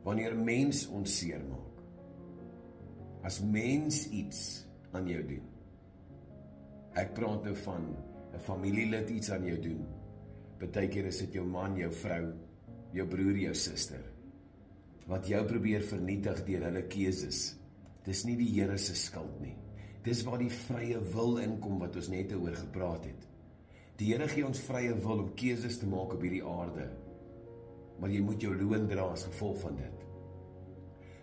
wanneer mens ons seermaak, as mens iets aan jou doen, ek praat nou van 'n familielid iets aan jou doen, partykeer is dit jou man, jou vrou, jou broer, jou suster, wat jou probeer vernietig deur hulle keuses, dis nie die Here se skuld nie. Dis waar die vrye wil inkom wat ons net oor gepraat het. Die Here gee ons vrye wil om keuses te maak op hierdie aarde, maar jy moet jou loon dra as gevolg van dit.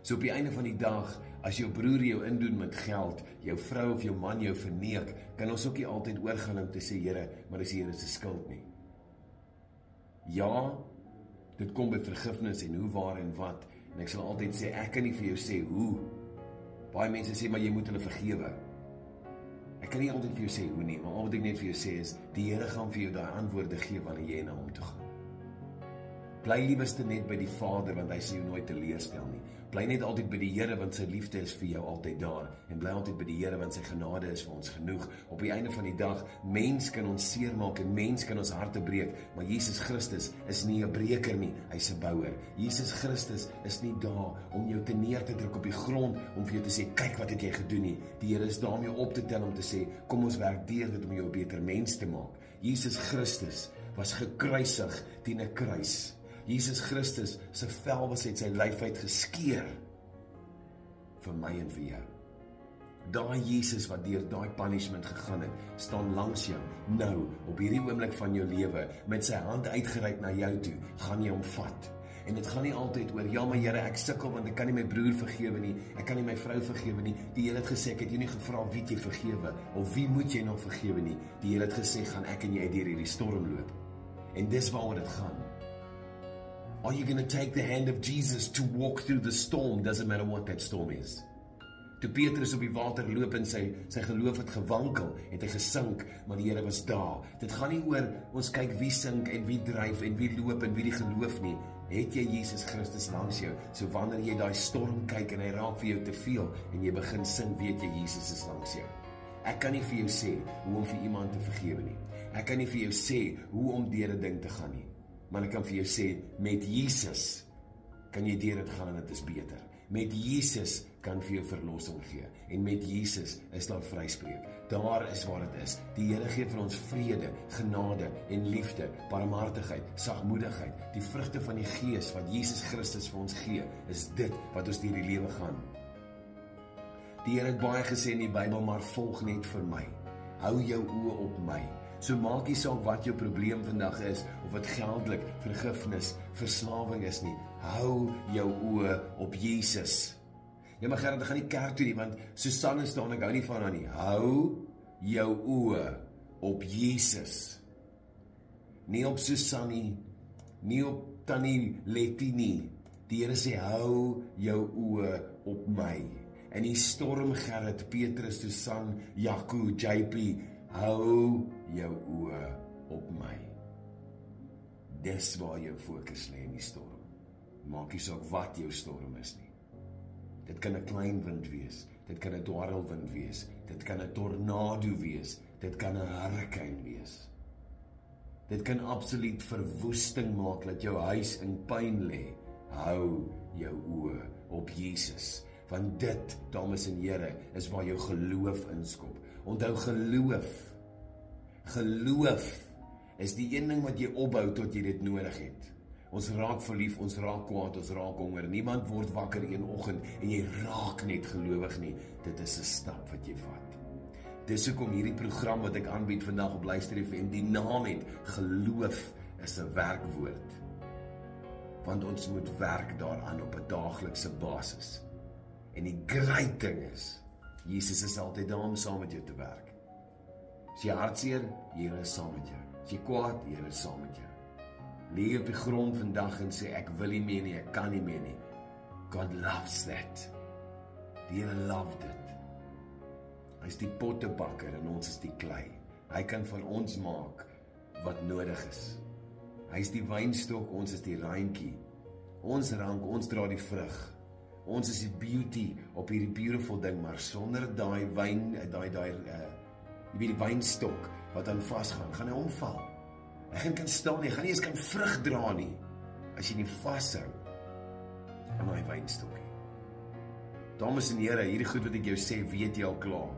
So op die einde van die dag, as jou broer jou indoen met geld, jou vrou of jou man jou verneek, kan ons ook nie altyd oorgaan om te sê, Here, maar dis die Here se skuld nie. Ja, dit kom by vergifnis en hoe, waar en wat, en ek sal altyd sê, ek kan nie vir jou sê hoe. Baie mense sê, maar jy moet hulle vergewe. Ek kan nie altyd vir jou sê hoe nie, maar al wat ek net vir jou sê is, die Here gaan vir jou daai antwoorde gee wanneer jy na hom toe gaan. Bly lieweste net by die Vader, want hy sal jou nooit teleurstel nie. Bly net altyd by die Here, want sy liefde is vir jou altyd daar. En bly altyd by die Here, want sy genade is vir ons genoeg. Op die einde van die dag, mens kan ons seermaak en mens kan ons harte breek, maar Jesus Christus is nie 'n breker nie, hy's 'n bouer. Jesus Christus is nie daar om jou te neer te druk op die grond, om vir jou te sê, kyk wat het jy gedoen nie. Die Here is daar om jou op te tel om te sê, kom ons werk deur dit om jou 'n beter mens te maak. Jesus Christus was gekruisig teen 'n kruis. Jesus Christus se vel was uit sy lyf uit geskeur vir my en vir jou. Daai Jesus wat deur daai punishment gegaan het, staan langs jou nou op hierdie oomblik van jou lewe met sy hand uitgereik na jou toe, gaan jy hom vat. En dit gaan nie altyd oor, ja maar Here, ek sukkel want ek kan nie my broer vergewe nie, ek kan nie my vrou vergewe nie. Die Here het gesê, ek het jou nie gevra wie jy vergewe of wie moet jy nog vergewe nie. Die Here het gesê, gaan ek en jy deur hierdie storm loop. En dis waaroor dit gaan. Are you going to take the hand of Jesus to walk through the storm? Doesn't matter what that storm is. Toe Petrus op die water loop en sy geloof het gewankel, het hy gesink, maar die Here was daar. Dit gaan nie oor ons kyk wie sink en wie dryf en wie loop en wie die geloof nie. Het jy Jesus Christus langs jou? So wanneer jy daai storm kyk en hy raak vir jou te veel en jy begin sink, weet jy Jesus is langs jou. Ek kan nie vir jou sê hoe om vir iemand te vergewe nie. Ek kan nie vir jou sê hoe om deur 'n ding te gaan nie. Maar ek kan vir jou sê, met Jesus kan jy deur dit gaan en dit is beter. Met Jesus kan vir jou verlossing gee. En met Jesus is daar vryspreek. Daar is waar dit is. Die Here gee vir ons vrede, genade en liefde, barmhartigheid, sagmoedigheid. Die vrugte van die Gees wat Jesus Christus vir ons gee, is dit wat ons deur die lewe gaan. Die Here het baie gesê in die Bybel, maar volg net vir my. Hou jou oë op my. So maak nie saak wat jou probleem vandag is, of wat geldelik, vergifnis, verslawing is nie. Hou jou oë op Jesus. Ja, maar Gerard, ek gaan nie kerk toe nie, want Susanne staan, ek hou nie van haar nie. Hou jou oë op Jesus. Nie op Susanne, nie op Tannie Letty nie. Die Here sê, hou jou oë op my. En die storm, Gerard, Petrus, Susan, Jaco, JP, hou jou oë op my. Dis waar jou fokus lê in die storm. Maak nie saak wat jou storm is nie. Dit kan 'n klein wind wees, dit kan 'n dwarrelwind wees, dit kan 'n tornado wees, dit kan 'n hurricane wees. Dit kan absoluut verwoesting maak, dat jou huis in puin lê. Hou jou oë op Jesus. Want dit, dames en here, is waar jou geloof inskop. Onthou, geloof is die een ding wat jy opbou tot jy dit nodig het. Ons raak verlief, ons raak kwaad, ons raak honger. Niemand word wakker een oggend en jy raak net gelowig nie. Dit is 'n stap wat jy vat. Dis hoekom hierdie program wat ek aanbied vandag op Luister FM, die naam het, geloof is 'n werkwoord. Want ons moet werk daaraan op 'n daaglikse basis. En die great ding is, Jesus is altyd daar om saam met jou te werk. As jy hartseer, Here is saam met jou. As jy kwaad, Here is saam met jou. Lê op die grond vandag en sê, ek wil nie meer nie, ek kan nie meer nie. God loves that. Die Here love dit. Hy is die pottebakker en ons is die klei. Hy kan van ons maak wat nodig is. Hy is die wynstok, ons is die ryntjie. Ons rank, ons dra die vrug. Ons is die beauty op hierdie beautiful ding, maar sonder daai wyn, jy weet die wynstok wat aan vasgaan, gaan hy omval. Hy gaan kan staan nie, hy gaan nie eens kan vrug dra nie, as jy nie vashou aan daai wynstokkie. Dames en here, hierdie goed wat ek jou sê, weet jy al klaar.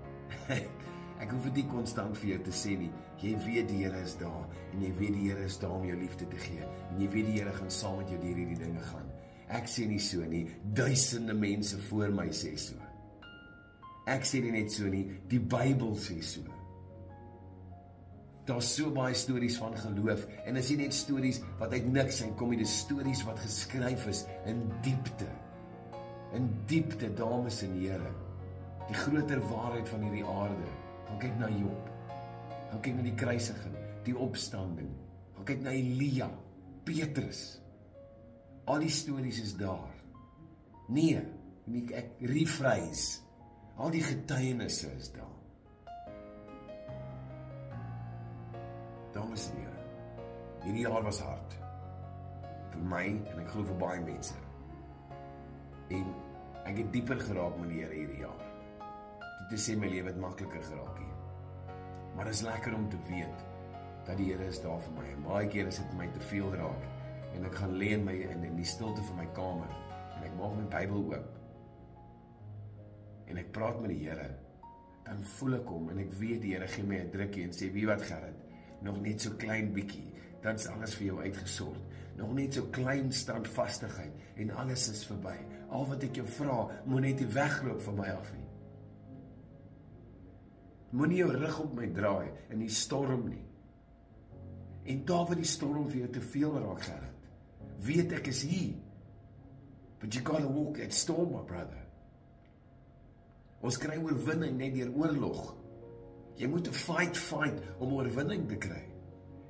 Ek hoef dit nie konstant vir jou te sê nie. Jy weet die Here is daar, en jy weet die Here is daar om jou liefde te gee, en jy weet die Here gaan saam met jou deur hierdie dinge gaan. Ek sê nie so nie, duisende mense voor my sê so. Ek sê nie net so nie, die Bybel sê so. Daar's so baie stories van geloof, en is nie net stories wat uit niks uitkom nie, dis stories wat geskryf is in diepte. In diepte, dames en here. Die groter waarheid van hierdie aarde. Gaan kyk na Job. Gaan kyk na die kruisiging, die opstanding. Gaan kyk na Elia, Petrus. Al die stories is daar. Nee, ek rephrase. Al die getuienisse is daar. Dames en here, hierdie jaar was hard. Vir my, en ek glo vir baie mense. En ek het dieper geraak met die Here hierdie jaar. Dit sê my lewe het makliker geraak hier. Maar dit is lekker om te weet dat die Here is daar vir my. En baie keer is dit my te veel raak. En ek gaan lê in die stilte van my kamer. En ek maak my Bybel oop. En ek praat met die Here. Dan voel ek hom en ek weet die Here gee my 'n drukkie en sê, wie wat Gerrit? Nog net so klein bietjie. Dan is alles vir jou uitgesort. Nog net so klein standvastigheid en alles is verby. Al wat ek jou vra, moet net nie wegloop van my af nie. Moenie jou rug op my draai in die storm nie. En daar waar die storm vir jou te veel raak, Gerrit, weet ek is hier. But you gotta walk that storm, my brother. Ons kry oorwinning net deur oorlog. Jy moet 'n fight om oorwinning te kry.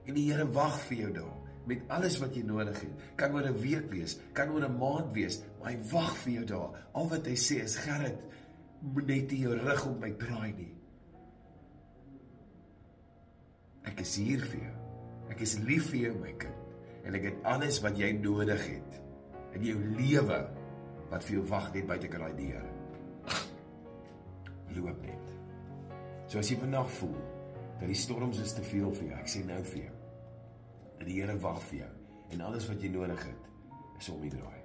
En die Here wag vir jou daar. Met alles wat jy nodig het. Kan oor 'n week wees, kan oor 'n maand wees, maar hy wag vir jou daar. Al wat hy sê is, Gerrit, moet net nie jou rug op my draai nie. Ek is hier vir jou. Ek is lief vir jou, my kind. En ek het alles wat jy nodig het in jou lewe wat vir jou wag net buite daai deur. Loop net. So as jy vandag voel dat die storms is te veel vir jou, ek sê nou vir jou, dat die Here wag vir jou, en alles wat jy nodig het, is om die draai.